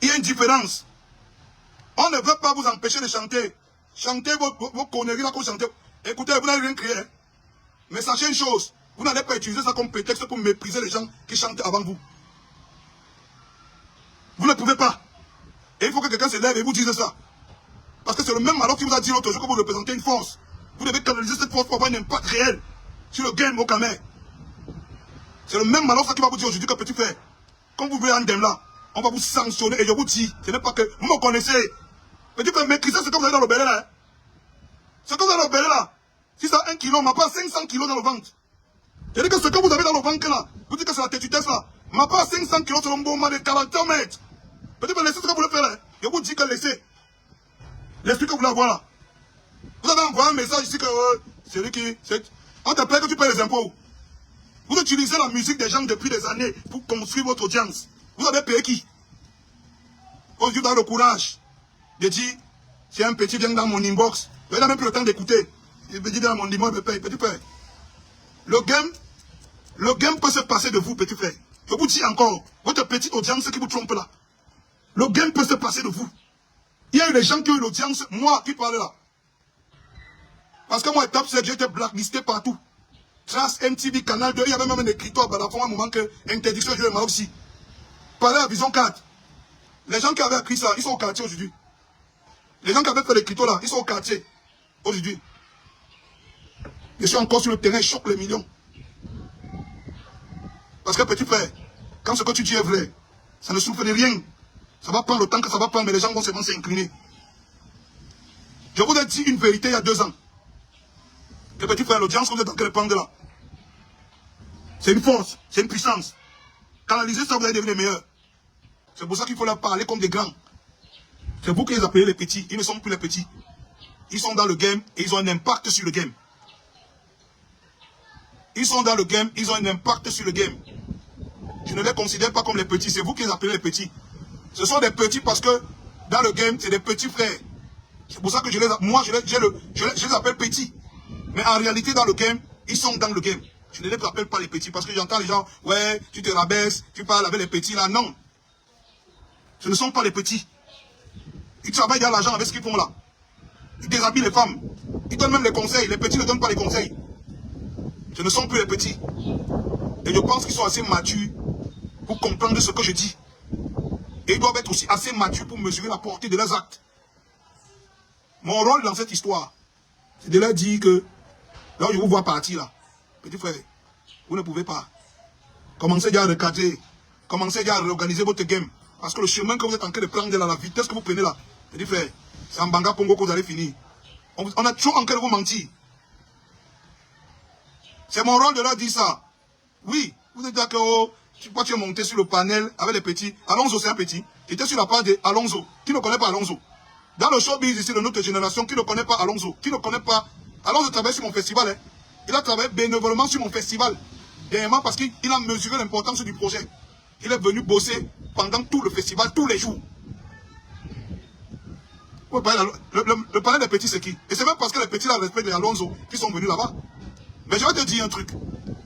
Il y a une différence. On ne veut pas vous empêcher de chanter. Chantez vos conneries là qu'on chante. Écoutez, vous n'avez rien créé. Hein? Mais sachez une chose. Vous n'allez pas utiliser ça comme prétexte pour mépriser les gens qui chantent avant vous. Vous ne pouvez pas. Et il faut que quelqu'un se lève et vous dise ça. Parce que c'est le même malheur qui vous a dit l'autre jour que vous représentez une force. Vous devez canaliser cette force pour avoir un impact réel sur le game au Cameroun. C'est le même malheur qui va vous dire aujourd'hui que petit frère, quand vous voulez un dem là, on va vous sanctionner et je vous dis, ce n'est pas que vous me connaissez. Petit frère, maîtrisez ce que vous avez dans le belé là. Hein. Ce que vous avez dans le belé là. Si ça a 1 kilo, on m'a pas 500 kilos dans le ventre. C'est-à-dire que ce que vous avez dans le ventre là, vous dites que c'est la tétutesse là, on m'a pas 500 kilos sur le mouvement de 40 mètres. Petit frère, laissez ce que vous voulez faire là. Je vous dis que laissez. L'esprit que vous voulez avoir là. Vous avez envoyé un message ici que c'est lui qui... On t'appelle que tu payes les impôts. Vous utilisez la musique des gens depuis des années pour construire votre audience. Vous avez payé qui? Quand vous avez le courage de dire, si un petit vient dans mon inbox, il n'a même plus le temps d'écouter. Il me dit dans mon inbox, il me paye. Petit frère, le game peut se passer de vous, petit frère. Je vous dis encore, votre petite audience qui vous trompe là. Le game peut se passer de vous. Il y a eu des gens qui ont eu l'audience, moi qui parle là. Parce que moi, Top 7, j'ai été blacklisté partout. Trace, MTV, Canal 2, il y avait même un écritoire à Balafon à un moment que interdiction de jouer Maroc aussi. Parler à Vision 4. Les gens qui avaient écrit ça, ils sont au quartier aujourd'hui. Les gens qui avaient fait l'écritoire là, ils sont au quartier aujourd'hui. Je suis encore sur le terrain, je choque les millions. Parce que petit frère, quand ce que tu dis est vrai, ça ne souffre de rien. Ça va prendre le temps que ça va prendre, mais les gens vont seulement s'incliner. Je vous ai dit une vérité il y a 2 ans. Et petit frère, l'audience que vous êtes en train de prendre là, c'est une force, c'est une puissance. Canalisez ça, vous allez devenir meilleur. C'est pour ça qu'il faut leur parler comme des grands. C'est vous qui les appelez les petits. Ils ne sont plus les petits. Ils sont dans le game et ils ont un impact sur le game. Ils sont dans le game, ils ont un impact sur le game. Je ne les considère pas comme les petits, c'est vous qui les appelez les petits. Ce sont des petits parce que dans le game, c'est des petits frères. C'est pour ça que je les appelle petits. Mais en réalité, dans le game, ils sont dans le game. Je ne les appelle pas les petits parce que j'entends les gens, ouais, tu te rabaisses, tu parles avec les petits là. Non. Ce ne sont pas les petits. Ils travaillent dans l'argent avec ce qu'ils font là. Ils déshabillent les femmes. Ils donnent même les conseils. Les petits ne donnent pas les conseils. Ce ne sont plus les petits. Et je pense qu'ils sont assez matures pour comprendre ce que je dis. Et ils doivent être aussi assez matures pour mesurer la portée de leurs actes. Mon rôle dans cette histoire, c'est de leur dire que, là où je vous vois partir là, petit frère, vous ne pouvez pas. Commencez déjà à recadrer. Commencez déjà à réorganiser votre game. Parce que le chemin que vous êtes en train de prendre là, la vitesse que vous prenez là, petit frère, c'est en Banga Congo que vous allez finir. On a toujours en train de vous mentir. C'est mon rôle de leur dire ça. Oui, vous êtes d'accord, tu es monté sur le panel avec les petits. Alonso, c'est un petit. Il était sur la page de Alonso. Qui ne connaît pas Alonso? Dans le showbiz ici de notre génération, qui ne connaît pas Alonso? Qui ne connaît pas... Alonso travaille sur mon festival. Hein. Il a travaillé bénévolement sur mon festival. Dernièrement parce qu'il a mesuré l'importance du projet. Il est venu bosser pendant tout le festival, tous les jours. Le panel des petits, c'est qui? Et c'est même parce que les petits là respectent les Alonso qui sont venus là-bas. Mais je vais te dire un truc.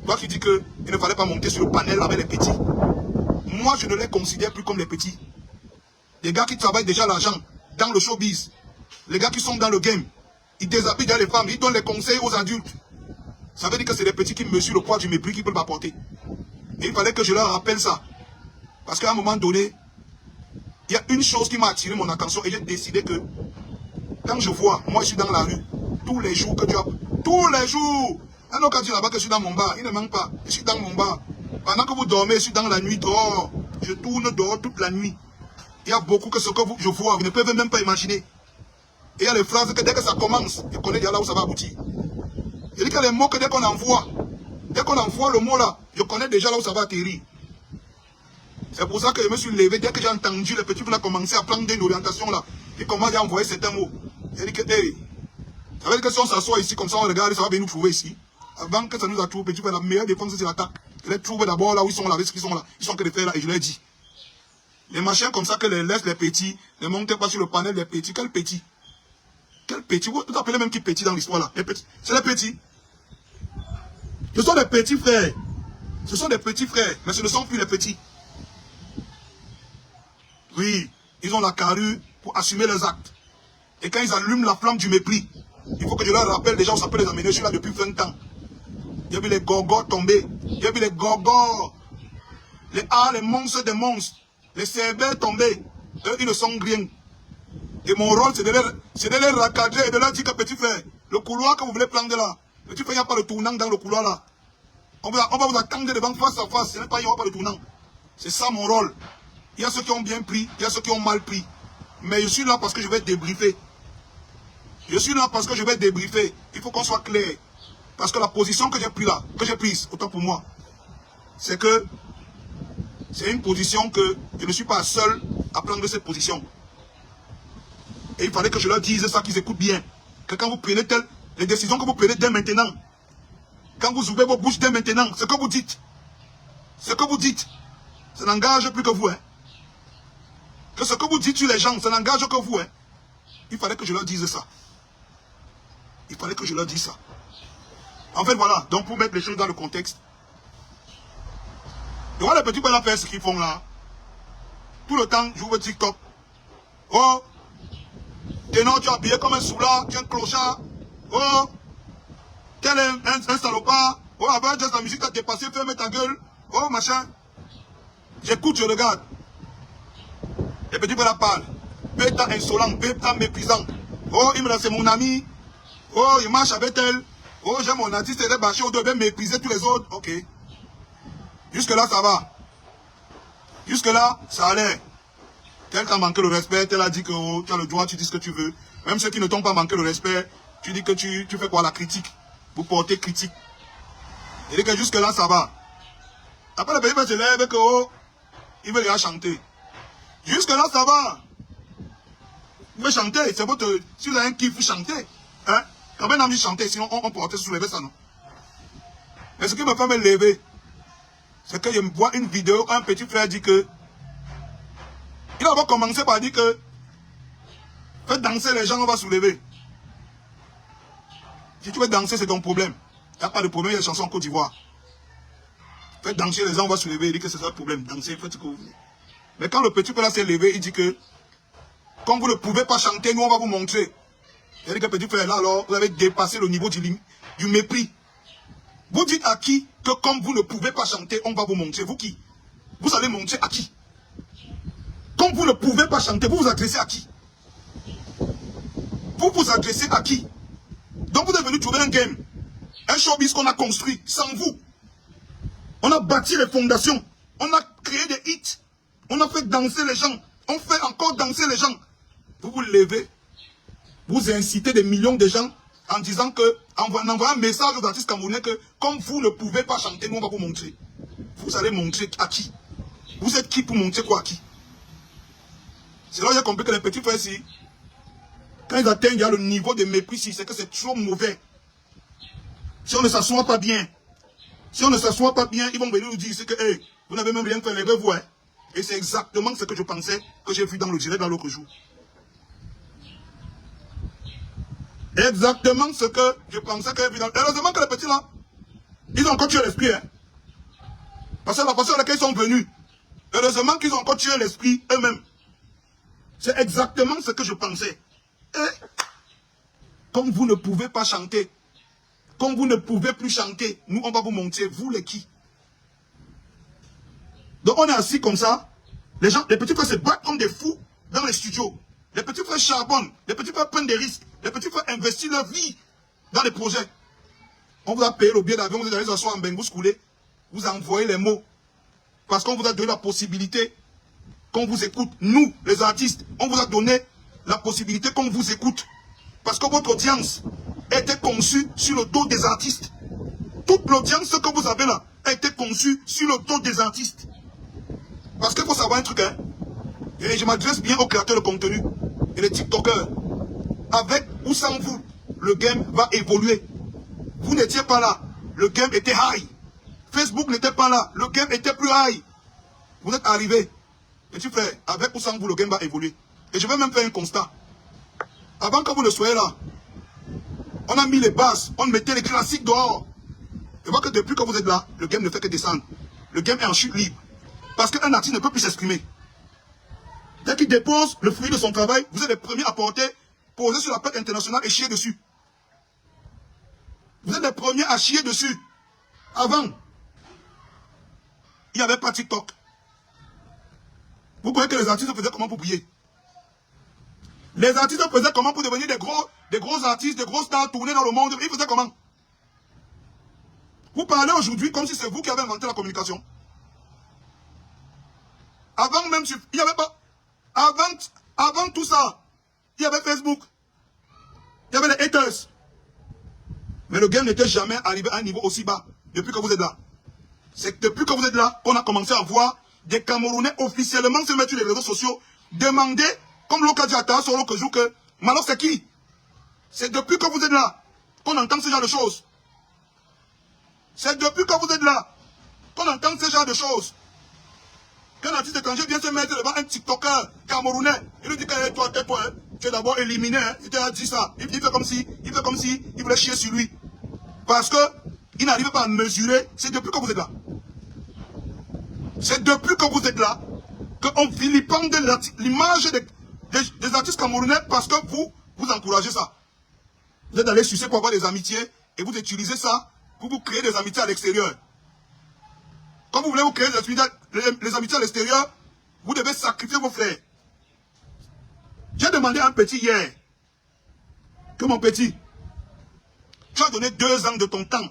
Toi qui dis qu'il ne fallait pas monter sur le panel avec les petits. Moi, je ne les considère plus comme les petits. Les gars qui travaillent déjà l'argent dans le showbiz. Les gars qui sont dans le game. Ils déshabillent les femmes. Ils donnent les conseils aux adultes. Ça veut dire que c'est les petits qui mesurent le poids du mépris qu'ils peuvent m'apporter. Et il fallait que je leur rappelle ça. Parce qu'à un moment donné, il y a une chose qui m'a attiré mon attention et j'ai décidé que quand je vois, moi je suis dans la rue, tous les jours que tu as... Tous les jours! Un autre quand tu là-bas que je suis dans mon bar, il ne manque pas. Je suis dans mon bar. Pendant que vous dormez, je suis dans la nuit dehors. Je tourne dehors toute la nuit. Il y a beaucoup que ce que je vois, vous ne pouvez même pas imaginer. Et il y a les phrases que dès que ça commence, je connais déjà là où ça va aboutir. Il y a les mots que dès qu'on envoie le mot là, je connais déjà là où ça va atterrir. C'est pour ça que je me suis levé, dès que j'ai entendu les petits qui ont commencé à prendre une orientation là, et comment j'ai envoyé certains mots. J'ai dit que, hey, ça veut dire que si on s'assoit ici, comme ça on regarde, ça va venir nous trouver ici. Avant que ça nous a trouvé, petit peu, la meilleure défense c'est l'attaque. Je les trouve d'abord là où ils sont là, avec ce qu'ils sont là. Ils sont en train de faire là, et je leur ai dit. Les machins comme ça que les laissent les petits, ne montez pas sur le panel des petits. Quel petit? Quel petit? Vous appelez même qui petit dans l'histoire là? C'est les petits. Ce sont des petits frères. Ce sont des petits frères, mais ce ne sont plus les petits. Oui, ils ont la carrure pour assumer leurs actes. Et quand ils allument la flamme du mépris, il faut que je leur rappelle déjà où ça peut les amener. Je suis là depuis 20 ans. Il y a vu les gorgors tomber. Il y a vu les gorgors. Les monstres des monstres. Les cerbères tomber. Eux, ils ne sont rien. Et mon rôle, c'est de les recadrer et de leur dire que petit frère, le couloir que vous voulez prendre là, petit frère, il n'y a pas de tournant dans le couloir là. On va vous attendre devant face à face. Il n'y aura pas de tournant. C'est ça mon rôle. Il y a ceux qui ont bien pris, il y a ceux qui ont mal pris. Mais je suis là parce que je vais débriefer. Je suis là parce que je vais débriefer. Il faut qu'on soit clair. Parce que la position que j'ai prise là, autant pour moi, c'est que c'est une position que je ne suis pas seul à prendre cette position. Et il fallait que je leur dise ça, qu'ils écoutent bien. Que quand vous prenez les décisions que vous prenez dès maintenant, quand vous ouvrez vos bouches dès maintenant, ce que vous dites, ça n'engage plus que vous. Hein. Que ce que vous dites sur les gens, ça n'engage que vous. Hein. Il fallait que je leur dise ça. Il fallait que je leur dise ça. En fait, voilà. Donc, pour mettre les choses dans le contexte. Et voilà les petits bonhommes faire ce qu'ils font là. Tout le temps, j'ouvre TikTok. Oh, t'es non, tu es habillé comme un soulard, tu es un clochard. Oh, tel un salopard. Oh, avec juste la musique, t'as dépassé, ferme ta gueule. Oh, machin. J'écoute, je regarde. Les petits bonhommes parlent. Bêta insolent, bêta méprisant. Oh, il me dit c'est mon ami. Oh, il marche avec elle. Oh, j'ai mon artiste, elle est bâchée, on devait mépriser tous les autres. Ok. Jusque-là, ça va. Jusque-là, ça allait. Tel t'a manqué le respect, tel a dit que oh, tu as le droit, tu dis ce que tu veux. Même ceux qui ne t'ont pas manqué le respect, tu dis que tu fais quoi, la critique. Vous portez critique. Il dit que jusque-là, ça va. Après, le pays va se lever que oh, il veut les chanter. Jusque-là, ça va. Vous pouvez chanter, c'est votre... Si vous avez un kiff, vous chantez. Hein? Quand même, on a envie de chanter, sinon on portait soulever ça, non? Mais ce qui me fait me lever, c'est que je vois une vidéo, un petit frère dit que... Il a d'abord commencé par dire que... Faites danser les gens, on va soulever. Si tu veux danser, c'est ton problème. Il n'y a pas de problème, il y a des chansons en Côte d'Ivoire. Faites danser les gens, on va soulever. Il dit que c'est ça le problème. Danser, faites ce que vous voulez. Mais quand le petit frère s'est levé, il dit que... Comme vous ne pouvez pas chanter, nous on va vous montrer. Il dit que petit frère, là alors, vous avez dépassé le niveau du mépris. Vous dites à qui que comme vous ne pouvez pas chanter, on va vous montrer. Vous qui? Vous allez montrer à qui? Comme vous ne pouvez pas chanter, vous vous adressez à qui? Vous vous adressez à qui? Donc vous êtes venu trouver un game. Un showbiz qu'on a construit sans vous. On a bâti les fondations. On a créé des hits. On a fait danser les gens. On fait encore danser les gens. Vous vous levez. Vous incitez des millions de gens en disant que, en envoyant un message aux artistes camerounais que, comme vous ne pouvez pas chanter, nous on va vous montrer. Vous allez montrer à qui? Vous êtes qui pour montrer quoi à qui? C'est là où j'ai compris que les petits frères ici, quand ils atteignent le niveau de mépris ici, c'est que c'est trop mauvais. Si on ne s'assoit pas bien, ils vont venir nous dire que, hey, vous n'avez même rien fait, levez-vous. Hein. Et c'est exactement ce que je pensais que j'ai vu dans le direct dans l'autre jour. Exactement ce que je pensais que j'ai vu dans... Heureusement que les petits là, ils ont encore tué l'esprit. Hein. Parce que la façon à laquelle ils sont venus, heureusement qu'ils ont encore tué l'esprit eux-mêmes. C'est exactement ce que je pensais. Et comme vous ne pouvez pas chanter, comme vous ne pouvez plus chanter, nous on va vous montrer, vous les qui. Donc on est assis comme ça, les petits frères se battent comme des fous dans les studios. Les petits frères charbonnent, les petits frères prennent des risques, les petits frères investissent leur vie dans les projets. On vous a payé le billet d'avion, vous allez s'asseoir en Bengus coulé, vous envoyez les mots. Parce qu'on vous a donné la possibilité qu'on vous écoute. Nous, les artistes, on vous a donné la possibilité qu'on vous écoute. Parce que votre audience a été conçue sur le dos des artistes. Toute l'audience que vous avez là a été conçue sur le dos des artistes. Parce qu'il faut savoir un truc, hein. Et je m'adresse bien aux créateurs de contenu et les TikTokers. Avec ou sans vous, le game va évoluer. Vous n'étiez pas là. Le game était high. Facebook n'était pas là. Le game était plus high. Vous êtes arrivés. Petit frère, avec ou sans vous, le game va évoluer. Et je vais même faire un constat. Avant que vous ne soyez là, on a mis les bases, on mettait les classiques dehors. Je vois que depuis que vous êtes là, le game ne fait que descendre. Le game est en chute libre. Parce qu'un artiste ne peut plus s'exprimer. Dès qu'il dépose le fruit de son travail, vous êtes les premiers à porter, poser sur la plaque internationale et chier dessus. Vous êtes les premiers à chier dessus. Avant, il n'y avait pas TikTok. Vous croyez que les artistes faisaient comment pour briller? Les artistes faisaient comment pour devenir des gros artistes, des grosses stars tourner dans le monde? Ils faisaient comment? Vous parlez aujourd'hui comme si c'est vous qui avez inventé la communication. Avant même, il n'y avait pas... Avant tout ça, il y avait Facebook. Il y avait les haters. Mais le game n'était jamais arrivé à un niveau aussi bas depuis que vous êtes là. C'est depuis que vous êtes là qu'on a commencé à voir des Camerounais officiellement se mettre sur les réseaux sociaux, demander, comme l'Okadjata sur l'autre jour, que Malox c'est qui? C'est depuis que vous êtes là qu'on entend ce genre de choses. C'est depuis que vous êtes là qu'on entend ce genre de choses. Qu'un artiste étranger vient se mettre devant un TikToker camerounais, il lui dit que toi, tais-toi, tu es d'abord éliminé, hein. Il t'a dit ça. Il fait comme si il voulait chier sur lui. Parce que il n'arrive pas à mesurer. C'est depuis que vous êtes là. C'est depuis que vous êtes là qu'on vilipende l'image des artistes camerounais parce que vous encouragez ça. Vous êtes allé sucer pour avoir des amitiés et vous utilisez ça pour vous créer des amitiés à l'extérieur. Quand vous voulez vous créer les amitiés à l'extérieur, vous devez sacrifier vos frères. J'ai demandé à un petit hier que mon petit, tu as donné 2 ans de ton temps,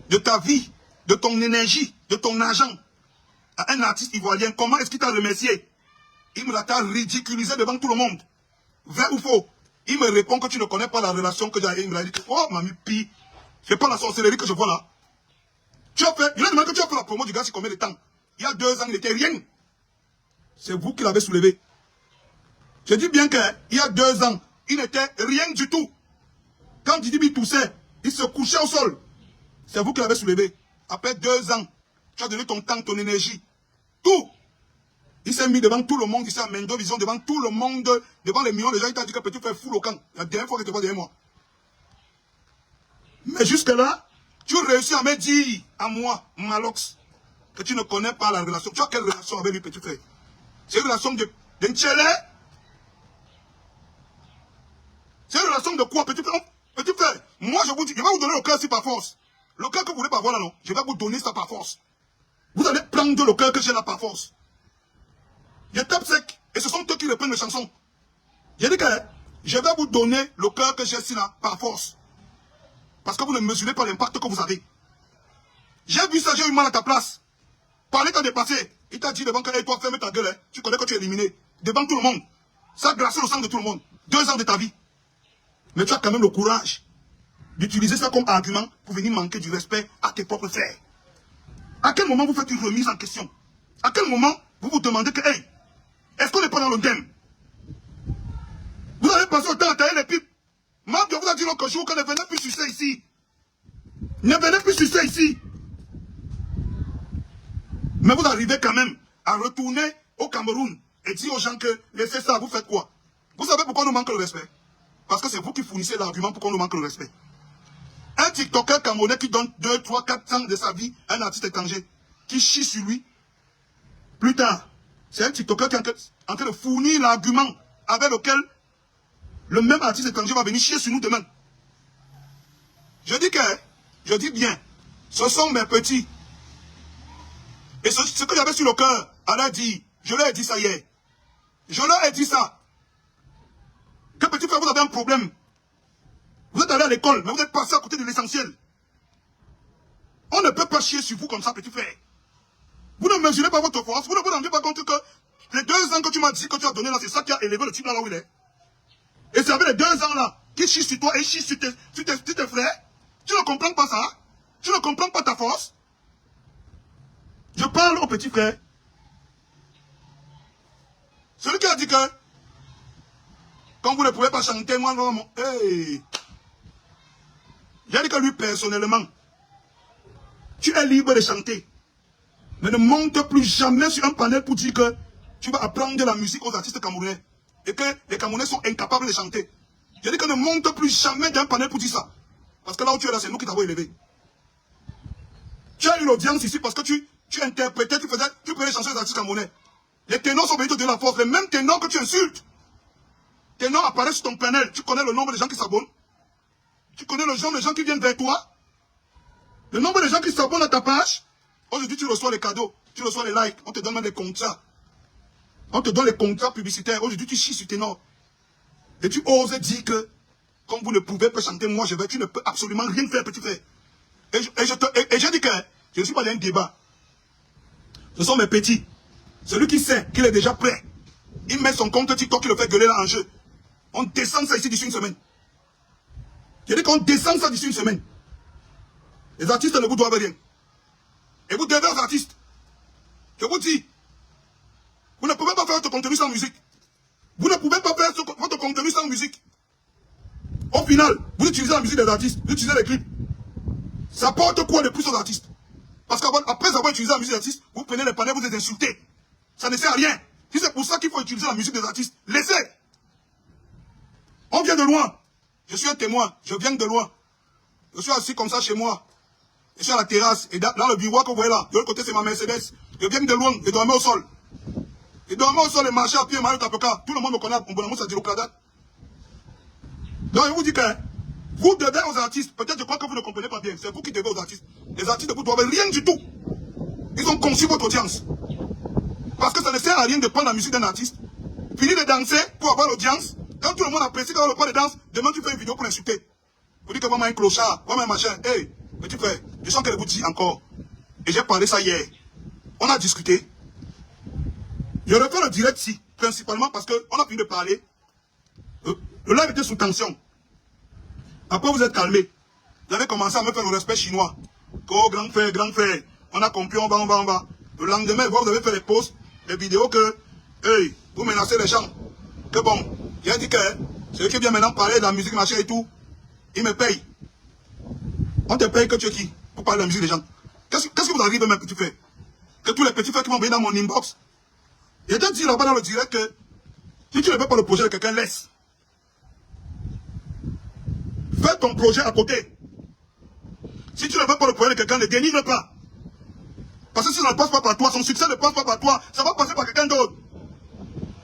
de ta vie, de ton énergie, de ton argent à un artiste ivoirien. Comment est-ce qu'il t'a remercié? Il me l'a ridiculisé devant tout le monde. Vrai ou faux? Il me répond que tu ne connais pas la relation que j'ai avec. Il me l'a dit que, oh, mamie, pis, c'est pas la sorcellerie que je vois là. Tu as fait, il a demandé que tu as fait la promo du gars c'est combien de temps? Il y a 2 ans, il n'était rien. C'est vous qui l'avez soulevé. Je dis bien qu'il y a 2 ans, il n'était rien du tout. Quand Didi B toussait, il se couchait au sol. C'est vous qui l'avez soulevé. Après 2 ans, tu as donné ton temps, ton énergie. Tout. Il s'est mis devant tout le monde, il s'est amené Vision devant tout le monde, devant les millions de gens. Il t'a dit que petit frère fou au camp. La dernière fois que tu vois derrière moi. Mais jusque-là, tu réussis à me dire, à moi, Malox, que tu ne connais pas la relation. Tu as quelle relation avec lui, petit frère? C'est une relation d'un tchélé? C'est une relation de quoi, petit frère? Petit frère, moi je vous dis, je vais vous donner le cœur si par force. Le cœur que vous voulez pas voir là, non? Je vais vous donner ça par force. Vous allez prendre le cœur que j'ai là par force. Je tape sec, et ce sont eux qui reprennent les chansons. J'ai dit que je vais vous donner le cœur que j'ai ici là par force. Parce que vous ne mesurez pas l'impact que vous avez. J'ai vu ça, j'ai eu mal à ta place. Parler t'a dépassé. Il t'a dit devant que toi, ferme ta gueule. Hein. Tu connais que tu es éliminé. Devant tout le monde. Ça a glacé le sang de tout le monde. 2 ans de ta vie. Mais tu as quand même le courage d'utiliser ça comme argument pour venir manquer du respect à tes propres frères. À quel moment vous faites une remise en question? À quel moment vous vous demandez que, hey, est-ce qu'on n'est pas dans le game? Vous avez passé autant à tailler les pipes. Marc vous a dit l'autre jour que ne venez plus sucer ici. Ne venez plus sucer ici. Mais vous arrivez quand même à retourner au Cameroun et dire aux gens que laissez ça, vous faites quoi? Vous savez pourquoi on nous manque le respect? Parce que c'est vous qui fournissez l'argument pour qu'on nous manque le respect. Un TikToker camerounais qui donne 2, 3, 4 ans de sa vie à un artiste étranger, qui chie sur lui, plus tard, c'est un TikToker qui est en train de fournir l'argument avec lequel le même artiste étranger va venir chier sur nous demain. Je dis bien, ce sont mes petits. Et ce que j'avais sur le cœur, elle a dit, je leur ai dit ça hier. Je leur ai dit ça. Que petit frère, vous avez un problème. Vous êtes allé à l'école, mais vous êtes passé à côté de l'essentiel. On ne peut pas chier sur vous comme ça, petit frère. Vous ne mesurez pas votre force, vous ne vous rendez pas compte que les 2 ans que tu m'as dit que tu as donné là, c'est ça qui a élevé le type là où il est. Et c'est avec les 2 ans là, qui chie sur toi et chie sur tes frères. Tu ne comprends pas ça? Tu ne comprends pas ta force? Je parle au petit frère. Celui qui a dit que, quand vous ne pouvez pas chanter, moi, non, hey. J'ai dit que lui, personnellement, tu es libre de chanter. Mais ne monte plus jamais sur un panel pour dire que tu vas apprendre de la musique aux artistes camerounais. Et que les Camerounais sont incapables de chanter. J'ai dit que ne monte plus jamais d'un panel pour dire ça. Parce que là où tu es là, c'est nous qui t'avons élevé. Tu as eu l'audience ici parce que tu interprétais, tu faisais les chansons des artistes camerounais. Les ténors sont venus te donner la force. Les mêmes ténors que tu insultes. Ténors apparaissent sur ton panel. Tu connais le nombre de gens qui s'abonnent. Tu connais le nombre de gens qui viennent vers toi. Le nombre de gens qui s'abonnent à ta page. Aujourd'hui, tu reçois les cadeaux. Tu reçois les likes. On te donne même des contrats. On te donne les contrats publicitaires. Aujourd'hui, tu chies sur ténor. Et tu oses dire que, comme vous ne pouvez pas chanter, moi je vais, tu ne peux absolument rien faire, petit frère. Et j'ai dit que je ne suis pas dans un débat. Ce sont mes petits. Celui qui sait qu'il est déjà prêt, il met son compte TikTok, il le fait gueuler là en jeu. On descend ça ici d'ici une semaine. J'ai dit qu'on descend ça d'ici une semaine. Les artistes ne vous doivent rien. Et vous devez aux artistes. Je vous dis, vous ne pouvez pas faire votre contenu sans musique. Vous ne pouvez pas faire votre contenu sans musique. Au final, vous utilisez la musique des artistes, vous utilisez les clips. Ça porte quoi de plus aux artistes? Parce qu'après avoir utilisé la musique des artistes, vous prenez les panels, vous les insultez. Ça ne sert à rien. Si c'est pour ça qu'il faut utiliser la musique des artistes, laissez. On vient de loin. Je suis un témoin, je viens de loin. Je suis assis comme ça chez moi. Je suis à la terrasse, et dans le bureau que vous voyez là, de l'autre côté c'est ma Mercedes. Je viens de loin, je dormais au sol. Je dormais au sol et marchais à pied, Mario Tapoka. Tout le monde me connaît, on bonhomme, ça dit au Cladat. Donc je vous dis que vous devez aux artistes, peut-être je crois que vous ne comprenez pas bien, c'est vous qui devez aux artistes. Les artistes ne vous doivent rien du tout. Ils ont conçu votre audience. Parce que ça ne sert à rien de prendre la musique d'un artiste, finir de danser pour avoir l'audience. Quand tout le monde apprécie quand on le prend de danse, demain tu fais une vidéo pour l'insulter. Vous dites que moi un clochard, moi un machin. Hey, petit frère, je sens qu'elle vous dit encore. Et j'ai parlé ça hier. On a discuté. Je refais le direct ici, principalement parce qu'on a fini de parler. Le live était sous tension. Après vous êtes calmé. Vous avez commencé à me faire le respect chinois. Oh, grand frère, on a compris, on va. Le lendemain, vous avez fait les posts, les vidéos que, hey, vous menacez les gens. Que bon, j'ai dit que celui qui vient maintenant parler de la musique, machin et tout, il me paye. On te paye que tu es qui pour parler de la musique des gens. Qu'est-ce que vous arrivez, mes petits frères? Que tous les petits frères qui m'ont envoyé dans mon inbox. J'ai déjà dit là-bas dans le direct que si tu ne fais pas le projet de quelqu'un, laisse. Fais ton projet à côté. Si tu ne fais pas le projet de quelqu'un, ne dénigre pas. Parce que si ça ne passe pas par toi, son succès ne passe pas par toi, ça va passer par quelqu'un d'autre.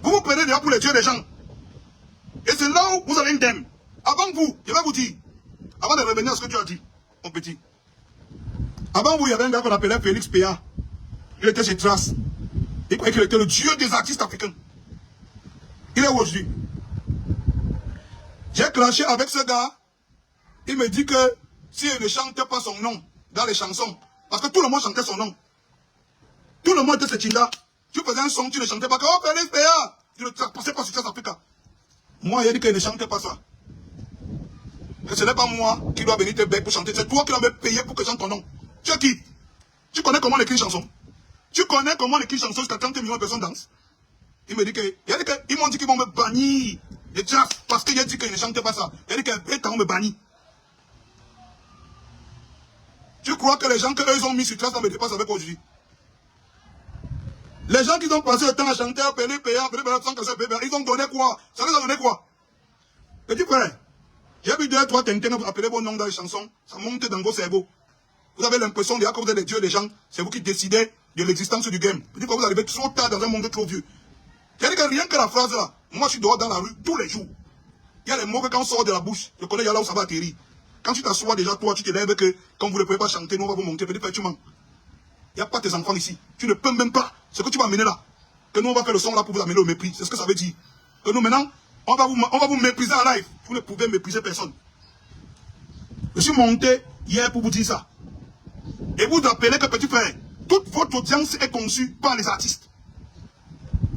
Vous vous prenez déjà pour les dieux des gens. Et c'est là où vous avez une thème. Avant vous, je vais vous dire, avant de revenir à ce que tu as dit, mon petit. Avant vous, il y avait un gars qu'on appelait Félix Péa. Il était chez Trace. Il croyait qu'il était le dieu des artistes africains. Il est où aujourd'hui? J'ai clashé avec ce gars. Il me dit que s'il ne chantait pas son nom dans les chansons, parce que tout le monde chantait son nom. Tout le monde était ce Tinda. Tu faisais un son, tu ne chantais pas. Oh, Félix Péa! Tu ne passais pas sur Trace Africa. Moi, il a dit qu'il ne chantait pas ça. Et ce n'est pas moi qui dois venir te bec pour chanter. C'est toi qui dois me payer pour que je chante ton nom. Tu es qui? Tu connais comment on écrit une chanson? Tu connais comment on écrit une chanson jusqu'à 30 millions de personnes dansent? Il me dit que, ils m'ont dit qu'ils vont me bannir de jazz parce qu'il a dit qu'il ne chantait pas ça. Il a dit qu'ils me bannir. Tu crois que les gens qu'eux ils ont mis sur Trace me dépassent avec aujourd'hui? Les gens qui ont passé le temps à chanter, appeler, payer, ils ont donné quoi? Ça les a donné quoi? Petit frère, j'ai vu 2 3 tintin, vous appelez vos noms dans les chansons, ça monte dans vos cerveaux. Vous avez l'impression déjà que vous êtes les dieux des gens, c'est vous qui décidez de l'existence du game. Petit frère, vous arrivez trop tard dans un monde trop vieux. J'ai dit que rien que la phrase là, moi je suis dehors dans la rue tous les jours. Il y a les mots que quand on sort de la bouche, je connais, il y a là où ça va atterrir. Quand tu t'assois déjà, toi, tu te lèves que, comme vous ne pouvez pas chanter, nous on va vous monter, petit frère, tu mens. Il n'y a pas tes enfants ici. Tu ne peux même pas. Ce que tu vas amener là. Que nous, on va faire le son là pour vous amener au mépris. C'est ce que ça veut dire. Que nous, maintenant, on va vous mépriser en live. Vous ne pouvez mépriser personne. Je suis monté hier pour vous dire ça. Et vous appelez que petit frère, toute votre audience est conçue par les artistes.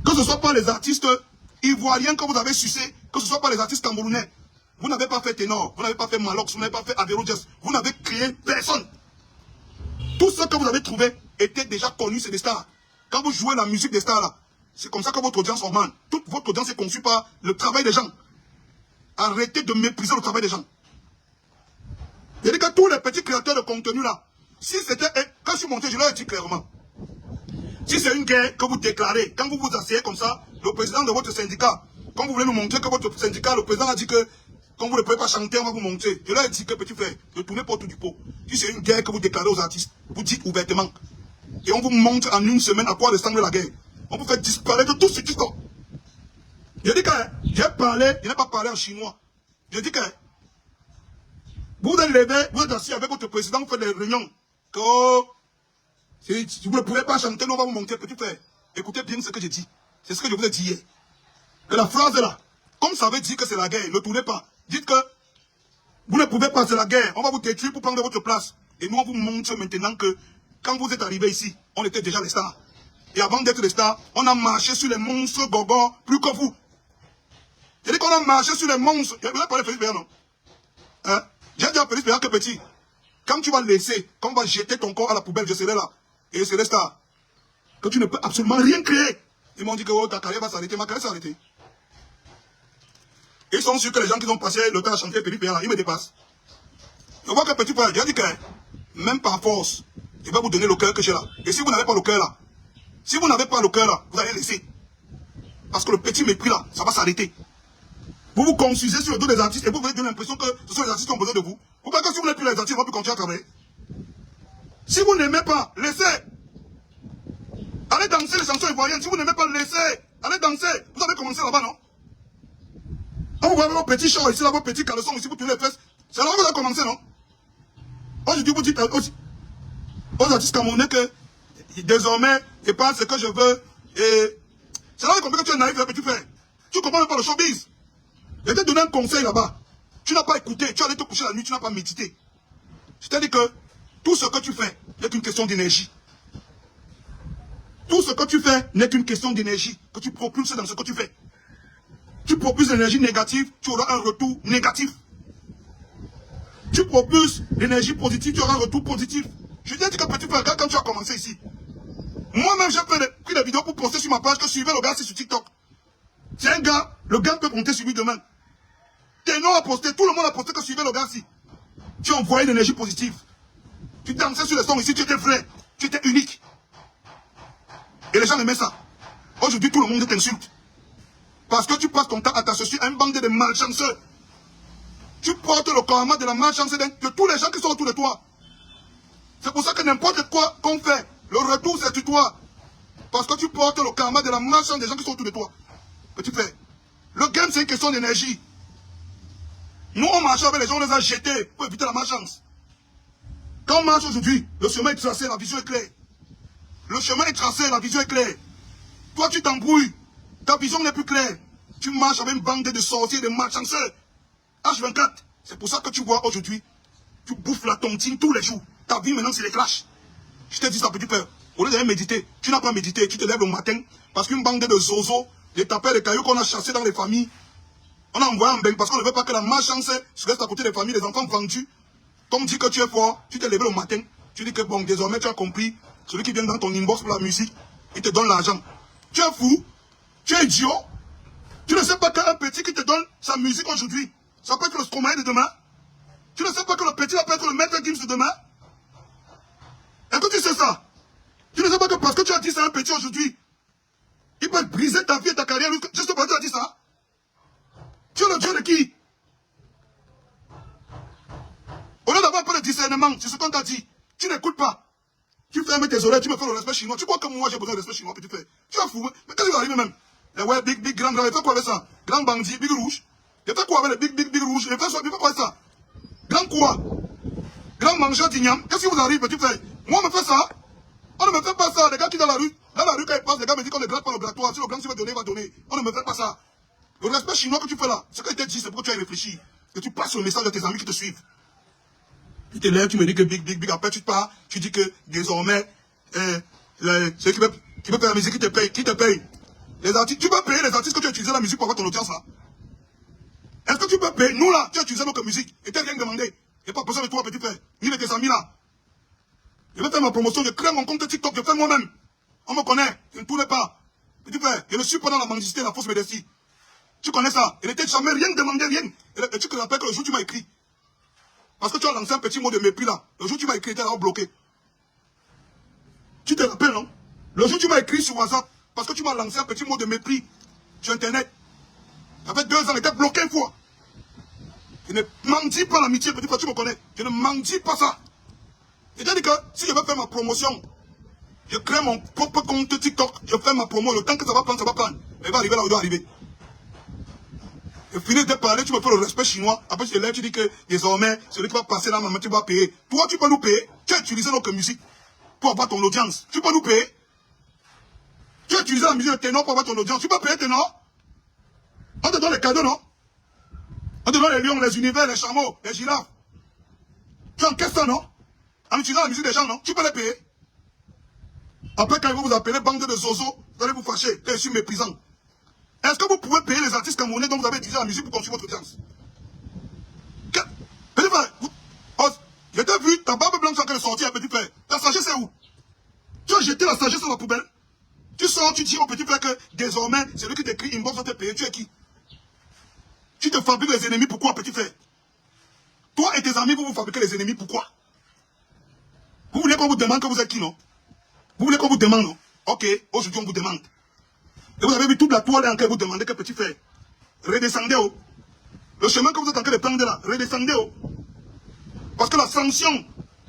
Que ce soit par les artistes ivoiriens que vous avez sucé, que ce soit par les artistes camerounais. Vous n'avez pas fait Ténor, vous n'avez pas fait Malox, vous n'avez pas fait Avero Jazz. Vous n'avez créé personne. Tout ce que vous avez trouvé était déjà connu, c'est des stars. Quand vous jouez la musique des stars là, c'est comme ça que votre audience augmente. Toute votre audience est conçue par le travail des gens. Arrêtez de mépriser le travail des gens. Je dis que tous les petits créateurs de contenu là, si c'était, quand je suis monté, je leur ai dit clairement, si c'est une guerre que vous déclarez, quand vous vous asseyez comme ça, le président de votre syndicat, quand vous voulez nous montrer que votre syndicat, le président a dit que, quand vous ne pouvez pas chanter, on va vous montrer. Je leur ai dit que, petit frère, ne tournez pas autour du pot. Si c'est une guerre que vous déclarez aux artistes, vous dites ouvertement. Et on vous montre en une semaine à quoi ressemble la guerre. On peut faire disparaître tout ce qui sort. Je dis que j'ai parlé, je n'ai pas parlé en chinois. Je dis que vous êtes levé, vous êtes assis avec votre président, vous faites des réunions. Que si vous ne pouvez pas chanter, nous on va vous monter, petit frère. Écoutez bien ce que je dis. C'est ce que je vous ai dit hier. Que la phrase est là. Comme ça veut dire que c'est la guerre, ne tournez pas. Dites que vous ne pouvez pas, c'est la guerre. On va vous détruire pour prendre votre place. Et nous, on vous montre maintenant que quand vous êtes arrivés ici, on était déjà les stars. Et avant d'être les stars, on a marché sur les monstres gogos plus que vous. J'ai dit qu'on a marché sur les monstres. Vous avez parlé de Félix Béat, non? Hein? J'ai dit à Félix Béat que petit, quand tu vas laisser, quand on va jeter ton corps à la poubelle, je serai là. Et je serai star. Que tu ne peux absolument rien créer. Ils m'ont dit que oh, ta carrière va s'arrêter. Ma carrière s'est arrêtée. Ils sont sûrs que les gens qui ont passé le temps à chanter Félix Béat, ils me dépassent. Je vois que petit frère, j'ai dit que même par force, il va vous donner le cœur que j'ai là. Et si vous n'avez pas le cœur là, si vous n'avez pas le cœur là, vous allez laisser. Parce que le petit mépris là, ça va s'arrêter. Vous vous construisez sur le dos des artistes et vous avez l'impression que ce sont les artistes qui ont besoin de vous. Vous croyez que si vous n'êtes plus les artistes, ils vont plus continuer à travailler. Si vous n'aimez pas, laissez. Allez danser les chansons ivoiriennes. Si vous n'aimez pas, laissez. Allez danser. Vous avez commencé là-bas, non? On vous voit vos petits shorts ici, là, vos petits caleçons ici, vous tenez les fesses. C'est là où vous avez commencé, non? Aujourd'hui, vous dites aux artistes camerounais que désormais, je pense ce que je veux. Et c'est là où vous comprenez que tu es naïf, petit frère. Tu ne comprends même pas le showbiz. Je t'ai donné un conseil là-bas. Tu n'as pas écouté, tu allais te coucher la nuit, tu n'as pas médité. Je t'ai dit que tout ce que tu fais n'est qu'une question d'énergie. Tout ce que tu fais n'est qu'une question d'énergie que tu propulses dans ce que tu fais. Tu propulses l'énergie négative, tu auras un retour négatif. Tu propulses l'énergie positive, tu auras un retour positif. Je t'ai dit que petit frère, quand tu as commencé ici, moi-même j'ai pris des vidéos pour poster sur ma page que suivez le gars, c'est sur TikTok. C'est un gars, le gars peut compter sur lui demain. Ténor a posté, tout le monde a posté que suivez le gars ici. Tu envoyais l'énergie positive. Tu dansais sur les sons ici, tu étais vrai, tu étais unique. Et les gens aimaient ça. Aujourd'hui, tout le monde t'insulte. Parce que tu passes ton temps à t'associer à une bande de malchanceux. Tu portes le karma de la malchance de tous les gens qui sont autour de toi. C'est pour ça que n'importe quoi qu'on fait, le retour c'est sur toi. Parce que tu portes le karma de la malchance des gens qui sont autour de toi. Petit frère, le game c'est une question d'énergie. Nous on marche avec les gens, on les a jetés pour éviter la malchance. Quand on marche aujourd'hui, le chemin est tracé, la vision est claire. Le chemin est tracé, la vision est claire. Toi tu t'embrouilles, ta vision n'est plus claire. Tu marches avec une bande de sorciers, de malchanceux. H24, c'est pour ça que tu vois aujourd'hui, tu bouffes la tontine tous les jours. Ta vie maintenant c'est les clashs. Je t'ai dit ça petit frère, au lieu d'aller méditer, tu n'as pas médité, tu te lèves le matin, parce qu'une bande de zozos, des tapeurs, des cailloux qu'on a chassés dans les familles, on a envoyé en bain parce qu'on ne veut pas que la malchance se reste à côté des familles, des enfants vendus. Comme dit que tu es fort, tu t'es levé le matin, tu dis que bon, désormais tu as compris, celui qui vient dans ton inbox pour la musique, il te donne l'argent. Tu es fou, tu es idiot, tu ne sais pas qu'un petit qui te donne sa musique aujourd'hui, ça peut être le Stromae de demain. Tu ne sais pas que le petit va peut être le maître Gims de demain. Est-ce que tu sais ça? Tu ne sais pas que parce que tu as dit ça à un petit aujourd'hui, il peut briser ta vie et ta carrière juste parce que tu as dit ça. Tu es le Dieu de qui? Au lieu d'avoir un peu de discernement, c'est ce qu'on t'a dit. Tu n'écoutes pas. Tu fermes tes oreilles, tu me fais le respect chinois. Tu crois que moi j'ai besoin de respect chinois, petit frère? Tu es fou. Mais qu'est-ce qui va arriver même? Les ouais, big, grand, il fait quoi avec ça? Grand bandit, big rouge. Il fait quoi avec les big rouge? Il fait quoi avec ça? Grand quoi? Grand mangeur d'igname. Qu'est-ce qui vous arrive, petit frère? Moi, on me fait ça. On ne me fait pas ça. Les gars qui dans la rue, quand ils passent, les gars me disent qu'on ne gratte pas le grattoir. Si le grand s'il va donner, il va donner. On ne me fait pas ça. Le respect chinois que tu fais là, ce que je t'ai dit, c'est pour que tu ailles réfléchir. Que tu passes le message de tes amis qui te suivent. Tu te lèves, tu me dis que big, après tu te pars, tu dis que désormais, ceux qui veulent faire la musique, qui te paye. Les artistes, tu peux payer les artistes que tu as utilisé la musique pour avoir ton audience là. Est-ce que tu peux payer? Nous là, tu as utilisé notre musique et tu n'as rien demandé. Il n'y a pas besoin de toi, petit frère, ni de tes amis là. Je vais faire ma promotion, je crée mon compte TikTok, je fais moi-même. On me connaît, je ne tourne pas. Petit frère, je ne suis pas dans la mendicité, la fausse modestie. Tu connais ça? Il n'était jamais rien demandé, rien. Et tu te rappelles que le jour où tu m'as écrit, parce que tu as lancé un petit mot de mépris là, le jour où tu m'as écrit, tu étais bloqué. Tu te rappelles, non? Le jour où tu m'as écrit sur WhatsApp, parce que tu m'as lancé un petit mot de mépris sur Internet. Ça fait 2 ans, il était bloqué une fois. Je ne mendie pas l'amitié, petit frère, tu me connais. Je ne mendie pas ça. Et j'ai dit que si je veux faire ma promotion, Je crée mon propre compte TikTok. Je fais ma promo. Le temps que ça va prendre, ça va prendre. Mais il va arriver là où il doit arriver. Je finis de parler, tu me fais le respect chinois. Après, tu te lèves, tu dis que désormais, celui qui va passer là, maman, tu vas payer. Toi, tu peux nous payer. Tu as utilisé notre musique pour avoir ton audience. Tu peux nous payer. Tu as utilisé la musique de ténor pour avoir ton audience. Tu peux payer ténor. On te donne les cadeaux, non? On te donne les lions, les univers, les chameaux, les girafes. Tu encaisses ça, non? En utilisant la musique des gens, non? Tu peux les payer. Après, quand ils vont vous appeler bande de zozo, vous allez vous fâcher. Je suis méprisant. Est-ce que vous pouvez payer les artistes camerounais dont vous avez utilisé la musique pour construire votre audience? Petit frère, je t'ai vu, ta barbe blanche en train de sortir, petit frère. Ta sagesse c'est où? Tu as jeté la sagesse dans la poubelle. Tu sors, tu dis au petit frère que désormais, c'est lui qui t'écrit inbox va te payer. Tu es qui? Tu te fabriques les ennemis, pourquoi, petit frère? Toi et tes amis, vous vous fabriquez les ennemis, pourquoi? Vous voulez qu'on vous demande que vous êtes qui, non? Vous voulez qu'on vous demande, non? Ok, aujourd'hui on vous demande. Et vous avez vu toute la toile et encore vous demandez que petit frère, redescendez, oh. Le chemin que vous êtes en train de prendre là, redescendez, oh. Parce que la sanction,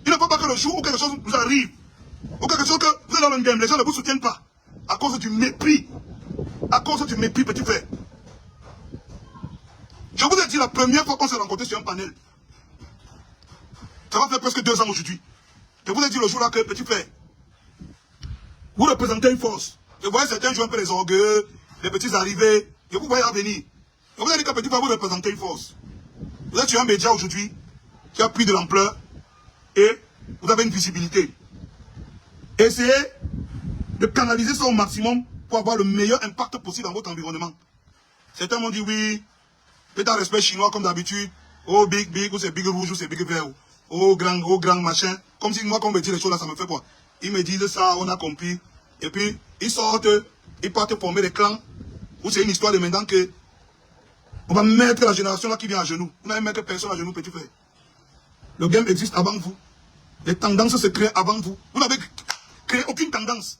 il ne faut pas que le jour où quelque chose vous arrive, ou quelque chose que vous êtes dans le game, les gens ne vous soutiennent pas. À cause du mépris. À cause du mépris, petit frère. Je vous ai dit la première fois qu'on s'est rencontrés sur un panel. Ça va faire presque 2 ans aujourd'hui. Je vous ai dit le jour là que, petit frère, vous représentez une force. Je voyais certains jouer un peu les orgueux, les petits arrivés. Je vous voyais à venir. Je vous ai dit que petit frère, vous représentez une force. Vous êtes sur un média aujourd'hui qui a pris de l'ampleur et vous avez une visibilité. Essayez de canaliser ça au maximum pour avoir le meilleur impact possible dans votre environnement. Certains m'ont dit oui, peut-être un respect chinois comme d'habitude. Oh big, ou c'est big rouge, ou c'est big vert. Oh grand machin. Comme si moi, quand on me dit les choses là, ça me fait quoi? Ils me disent ça, on a compris. Et puis, ils sortent, ils partent former des clans. Où c'est une histoire de maintenant que on va mettre la génération là qui vient à genoux. Vous n'allez mettre personne à genoux, petit frère. Le game existe avant vous. Les tendances se créent avant vous. Vous n'avez créé aucune tendance.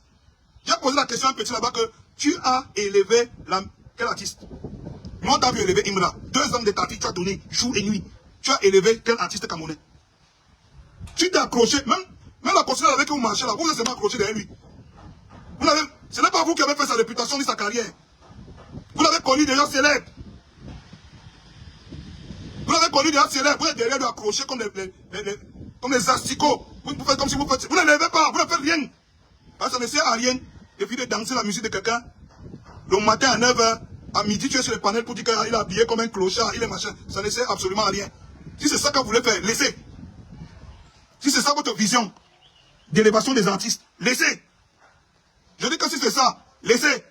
J'ai posé la question à un petit là-bas que tu as élevé quel artiste? Moi, tu as vu élever Imra. 2 ans de ta vie, tu as donné jour et nuit. Tu as élevé quel artiste camerounais? Tu t'es accroché, même la continuité avec qui vous marchez là, vous êtes seulement accroché derrière lui. Ce n'est pas vous qui avez fait sa réputation ni sa carrière. Vous l'avez connu déjà célèbre. Vous l'avez connu déjà célèbre. Vous êtes derrière lui accroché comme les asticots. Vous faites comme si vous faites. Vous ne levez pas, vous ne faites rien. Parce que ça ne sert à rien. Et puis de danser la musique de quelqu'un. Le matin à 9h, à midi, tu es sur le panel pour dire qu'il est habillé comme un clochard, il est machin. Ça ne sert absolument à rien. Si c'est ça que vous voulez faire, laissez. Si c'est ça votre vision d'élévation des artistes, laissez. Je dis que si c'est ça, laissez.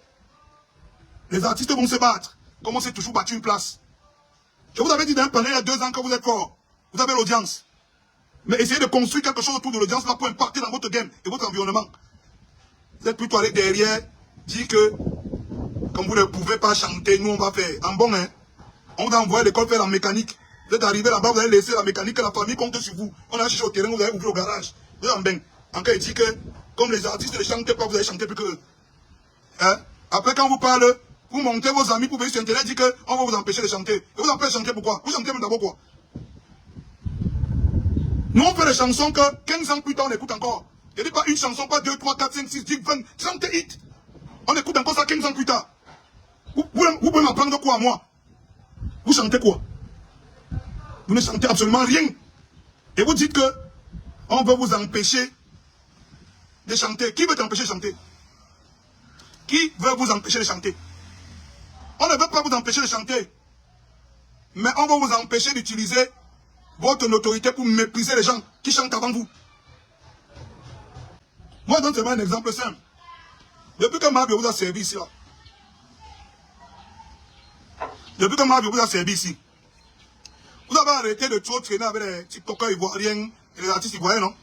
Les artistes vont se battre. Comme on s'est toujours battu une place. Je vous avais dit dans un panel il y a 2 ans que vous êtes fort. Vous avez l'audience. Mais essayez de construire quelque chose autour de l'audience là pour impacter dans votre game et votre environnement. Vous êtes plutôt allé derrière, dire que comme vous ne pouvez pas chanter, nous on va faire. En bon, hein, on vous a envoyé à l'école faire la mécanique. Vous êtes arrivé là-bas, vous avez laissé la mécanique, la famille compte sur vous. On a cherché au terrain, vous avez ouvert au garage. Vous êtes en bain. Encore il dit que, comme les artistes ne chantent pas, vous allez chanter plus que. Hein? Après, quand vous parlez, vous montez vos amis pour venir sur Internet, dit qu'on va vous empêcher de chanter. Et vous empêchez de chanter pourquoi? Vous chantez d'abord quoi? Nous, on fait des chansons que 15 ans plus tard, on écoute encore. Je dis pas une chanson, pas 2, 3, 4, 5, 6, 10, 20, 30 hits. On écoute encore ça 15 ans plus tard. Vous pouvez m'apprendre quoi à moi? Vous chantez quoi? Vous ne chantez absolument rien. Et vous dites que on veut vous empêcher de chanter. Qui veut t'empêcher de chanter? Qui veut vous empêcher de chanter? On ne veut pas vous empêcher de chanter. Mais on va vous empêcher d'utiliser votre notoriété pour mépriser les gens qui chantent avant vous. Moi, je donne seulement un exemple simple. Depuis que Mabio vous a servi ici, là. Depuis que Mabio vous a servi ici, vous avez arrêté de trop traîner avec les TikTokers ivoiriens et les artistes ivoiriens, non?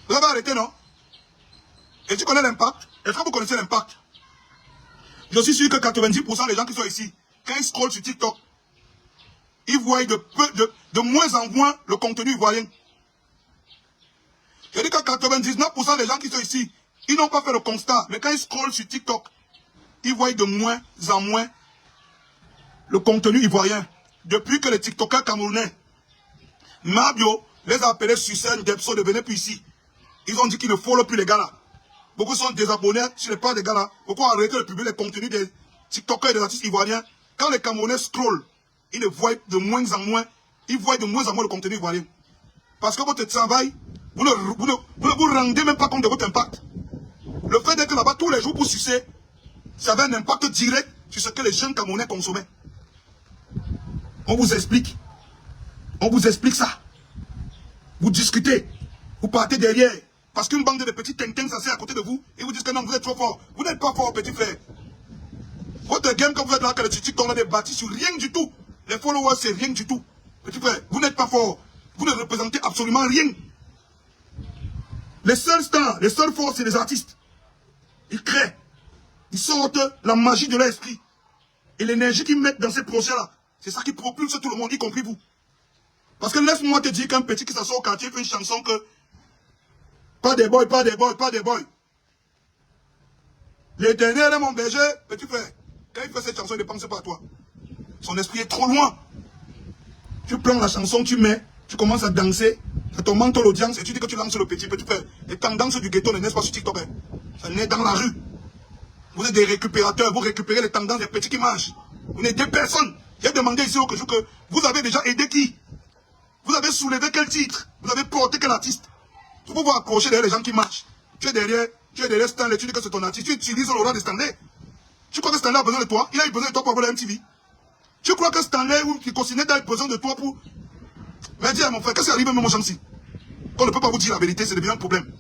Vous avez arrêté, non? Et tu connais l'impact? Est-ce que vous connaissez l'impact? Je suis sûr que 90% des gens qui sont ici, quand ils scrollent sur TikTok, ils voient de moins en moins le contenu ivoirien. Je dis que 99% des gens qui sont ici, ils n'ont pas fait le constat, mais quand ils scrollent sur TikTok, ils voient de moins en moins le contenu ivoirien. Depuis que les TikTokers camerounais, Mabio les a appelés sur scène, Depso ne venaient plus ici. Ils ont dit qu'il ne follow plus les gars là. Beaucoup sont désabonnés sur les pages des gars là. Beaucoup ont arrêté de publier les contenus des TikTokers et des artistes ivoiriens. Quand les Camerounais scrollent, ils le voient de moins en moins. Ils voient de moins en moins le contenu ivoirien. Parce que votre travail, vous ne vous rendez même pas compte de votre impact. Le fait d'être là-bas tous les jours pour sucer, ça avait un impact direct sur ce que les jeunes Camerounais consommaient. On vous explique. On vous explique ça. Vous discutez. Vous partez derrière. Parce qu'une bande de petits tintins s'assied à côté de vous et vous disent que non, vous êtes trop fort. Vous n'êtes pas fort, petit frère. Votre game, quand vous êtes là, que les TikTok là, est bâti sur rien du tout. Les followers, c'est rien du tout. Petit frère, vous n'êtes pas fort. Vous ne représentez absolument rien. Les seuls stars, les seules forces, c'est les artistes. Ils créent. Ils sortent la magie de l'esprit. Et l'énergie qu'ils mettent dans ces projets-là, c'est ça qui propulse tout le monde, y compris vous. Parce que laisse-moi te dire qu'un petit qui s'assoit au quartier fait une chanson que pas des boys, pas des boys, pas des boys. L'éternel est mon berger, petit frère. Quand il fait cette chanson, il ne pense pas à toi. Son esprit est trop loin. Tu prends la chanson, tu mets, tu commences à danser, ça t'augmente l'audience et tu dis que tu lances le petit frère. Les tendances du ghetto ne naissent pas sur TikTok. Hein. Ça naît dans la rue. Vous êtes des récupérateurs, vous récupérez les tendances des petits qui marchent. Vous n'êtes des personnes. J'ai demandé ici au jour que vous avez déjà aidé qui? Vous avez soulevé quel titre? Vous avez porté quel artiste? Tu peux vous accrocher derrière les gens qui marchent. Tu es derrière Stanley, tu dis que c'est ton artiste. Tu utilises l'aura de Stanley. Tu crois que Stanley a besoin de toi? Il a eu besoin de toi pour avoir la MTV. Tu crois que Stanley ou Kikosinette a eu besoin de toi pour... Mais dis à mon frère, qu'est-ce qui arrive même au Chamsi? Qu'on ne peut pas vous dire la vérité, c'est devient un problème.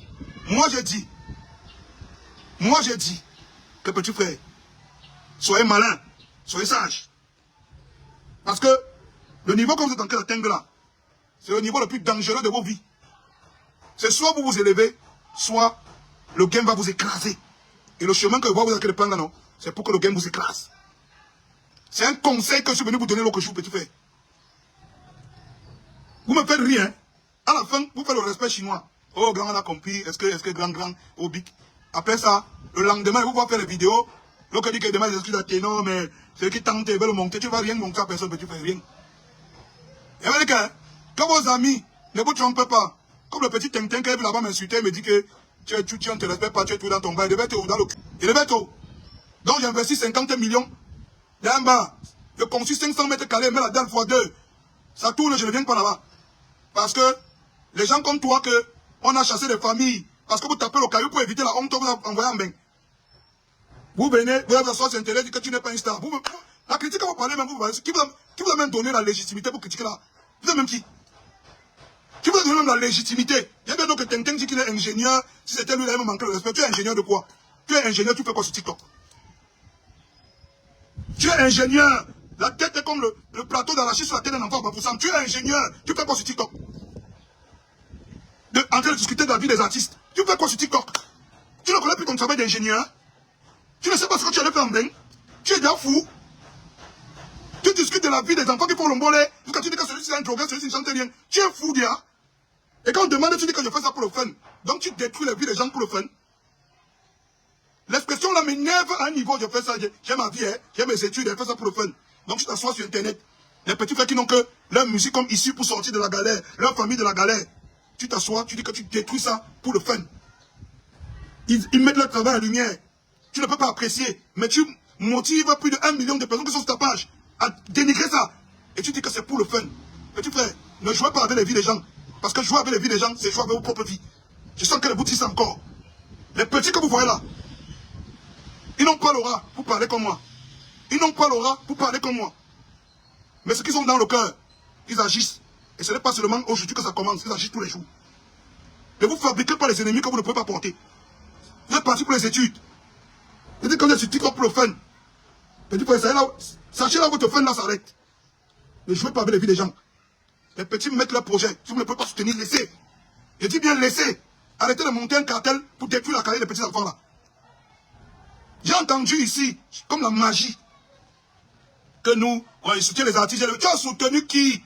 Moi j'ai dit que petit frère, soyez malin, soyez sage. Parce que le niveau que vous êtes en train d'atteindre là, c'est le niveau le plus dangereux de vos vies. C'est soit vous vous élevez, soit le game va vous écraser. Et le chemin que vous allez prendre là, non, c'est pour que le game vous écrase. C'est un conseil que je suis venu vous donner l'autre jour, petit frère. Vous me faites rien. À la fin, vous faites le respect chinois. Oh, grand, on a compris. Est-ce que grand, oh, big. Après ça, le lendemain, vous voyez faire les vidéos. L'autre dit que demain, les excuses à ténor, mais ceux qui tentent, ils veulent monter. Tu ne vas rien monter à personne, petit frère, rien. Et vous dites que vos amis ne vous trompent pas. Comme le petit Tintin qui est là-bas m'insulter, me dit que tu ne te respectes pas, tu es tout dans ton bain. Il devait être dans le cul. Il devait être. Donc j'ai investi 50 millions. D'un bas, je construis 500 mètres carrés, mais la dalle fois 2. Ça tourne, je ne viens pas là-bas. Parce que les gens comme toi, on a chassé des familles, parce que vous tapez le caillou pour éviter la honte, vous envoyez en bain. Vous venez, vous avez sur Internet, dites que tu n'es pas une star. La critique que vous parlez, même qui vous a même donné la légitimité pour critiquer là? Vous êtes même qui? Qui vous a donné même la légitimité? Il y a bien donc que Tintin dit qu'il est ingénieur, si c'était lui, il avait manqué le respect. Tu es ingénieur de quoi? Tu es ingénieur, tu fais quoi sur TikTok? Tu es ingénieur. La tête est comme le plateau d'arachide sur la tête d'un enfant. Tu es ingénieur. Tu fais quoi sur TikTok? En train de discuter de la vie des artistes. Tu fais quoi sur TikTok? Tu ne connais plus ton travail d'ingénieur. Tu ne sais pas ce que tu allais faire en bain. Tu es déjà fou. Tu discutes de la vie des enfants qui font le mbolé. Jusqu'à tu dis que celui-ci est un drogué, celui-ci ne chante rien. Tu es fou, dia. Et quand on demande, tu dis que je fais ça pour le fun. Donc tu détruis la vie des gens pour le fun. L'expression là m'énerve à un niveau, je fais ça, j'ai ma vie, hein, j'ai mes études, je fais ça pour le fun. Donc tu t'assois sur Internet. Les petits frères qui n'ont que leur musique comme issue pour sortir de la galère, leur famille de la galère. Tu t'assois, tu dis que tu détruis ça pour le fun. Ils mettent leur travail en lumière. Tu ne peux pas apprécier, mais tu motives plus de 1 million de personnes qui sont sur ta page à dénigrer ça. Et tu dis que c'est pour le fun. Petit frère, ne jouez pas avec les vies des gens. Parce que jouer avec les vies des gens, c'est jouer avec vos propres vies. Je sens que vous disent ça encore. Les petits que vous voyez là, ils n'ont pas l'aura pour parler comme moi. Ils n'ont pas l'aura pour parler comme moi. Mais ce qu'ils ont dans le cœur, ils agissent. Et ce n'est pas seulement aujourd'hui que ça commence, ils agissent tous les jours. Ne vous fabriquez pas les ennemis que vous ne pouvez pas porter. Vous êtes parti pour les études. Vous dites que vous êtes sur TikTok pour le fun. Petit frère, sachez là où votre fun là s'arrête. Ne jouez pas avec les vies des gens. Les petits mettent leur projet. Si vous ne pouvez pas soutenir, laissez. Je dis bien laissez. Arrêtez de monter un cartel pour détruire la carrière des petits enfants là. J'ai entendu ici, comme la magie, que nous, on soutient les artistes. Tu as soutenu qui?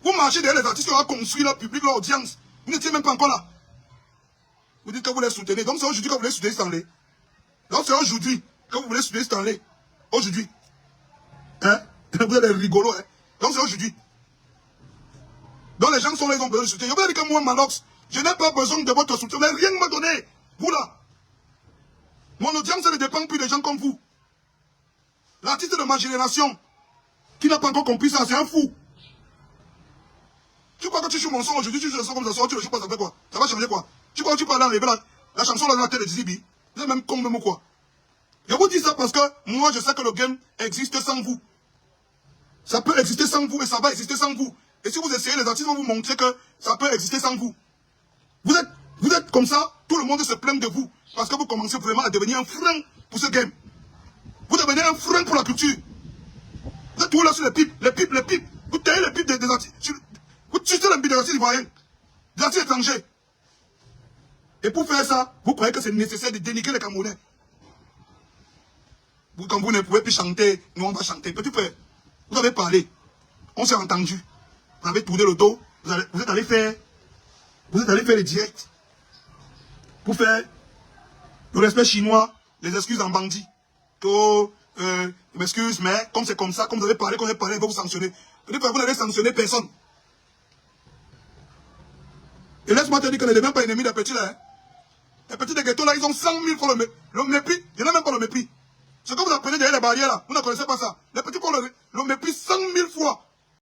Vous marchez derrière les artistes qui ont construit leur public, leur audience. Vous n'étiez même pas encore là. Vous dites que vous les soutenez. Donc c'est aujourd'hui que vous voulez soutenir Stanley. Donc c'est aujourd'hui que vous voulez soutenir Stanley. Aujourd'hui. Hein? Vous êtes rigolos, hein? Donc c'est aujourd'hui. Donc les gens sont là, ils ont besoin de soutien. Je veux dire que moi, Malox, Je n'ai pas besoin de votre soutien. Mais rien ne m'a donné. Vous là. Mon audience ne dépend plus des gens comme vous. L'artiste de ma génération, qui n'a pas encore compris ça, c'est un fou. Tu crois que tu joues mon son aujourd'hui, tu joues le son comme ça, tu le joues pas, ça fait quoi? Ça va changer quoi? Tu crois que tu peux aller enlever la chanson dans la tête de Zibi? Vous êtes même con même ou quoi? Je vous dis ça parce que moi je sais que le game existe sans vous. Ça peut exister sans vous et ça va exister sans vous. Et si vous essayez, les artistes vont vous montrer que ça peut exister sans vous. Vous êtes comme ça, tout le monde se plaint de vous. Parce que vous commencez vraiment à devenir un frein pour ce game. Vous devenez un frein pour la culture. Vous êtes tout là sur les pipes. Vous taillez les pipes des artistes. Vous tuez les pipes des artistes ivoiriens. Des artistes étrangers. Et pour faire ça, vous croyez que c'est nécessaire de dénigrer les Camerounais. Vous, quand vous ne pouvez plus chanter, nous on va chanter. Petit frère, vous avez parlé. On s'est entendu. Vous avez tourné le dos. Vous êtes allé faire les directs. Pour faire le respect chinois, les excuses en bandit. Que, je m'excuse, mais comme c'est comme ça, comme vous avez parlé, on va vous sanctionner. Petit frère, vous n'avez sanctionné personne. Et laisse-moi te dire que ne deviens pas ennemi des petits là. Hein. Les petits des ghettos là, ils ont 100 000 fois le mépris. Il n'y en a même pas le mépris. Ce que vous apprenez derrière les barrières là, vous ne connaissez pas ça. Les petits font le mépris 100 000 fois.